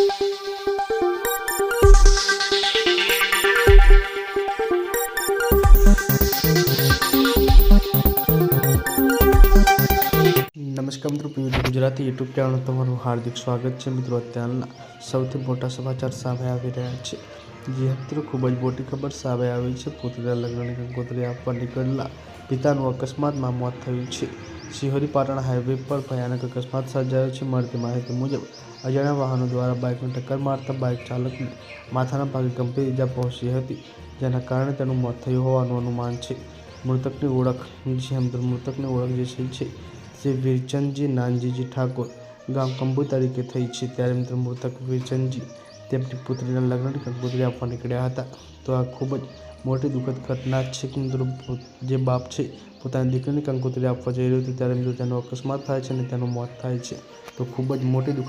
નમસ્કાર મિત્રો, PV Gujarati YouTube channel તમારું હાર્દિક સ્વાગત છે। મિત્રો, અત્યારના સૌથી મોટા સમાચાર સામે આવી રહ્યા છે। જે મિત્રો ખૂબ જ મોટી ખબર સામે આવી છે। પુત્રીના લગ્નની કંકોત્રી આપવા નીકળેલા પિતાનું અકસ્માતમાં મોત થયું છે। શિહોરી પાટણ હાઈવે પર ભયાનક અકસ્માત સર્જાયો છે। મળતી માહિતી મુજબ અજાણ્યા વાહનો દ્વારા બાઇકને ટક્કર મારતા બાઇક ચાલકને માથાના ભાગે ગંભીર ઇજા પહોંચી હતી, જેના કારણે તેનું મોત થયું હોવાનું અનુમાન છે। મૃતકની ઓળખ જે છે તે વીરચંદજી નાનજીજી ઠાકોર ગામ કંબુ તરીકે થઈ છે। ત્યારે મિત્રો મૃતક વીરચંદજી તેમની પુત્રીના લગ્નની કંકોત્રી આપવા નીકળ્યા હતા। તો આ ખૂબ જ મોટી દુઃખદ ઘટના છે કે મિત્રો જે બાપ છે પોતાની દીકરીની કંકોત્રી આપવા જઈ રહ્યો હતો, ત્યારે મિત્રો તેનો અકસ્માત થાય છે અને તેનું મોત થાય છે। તો ખૂબ જ મોટી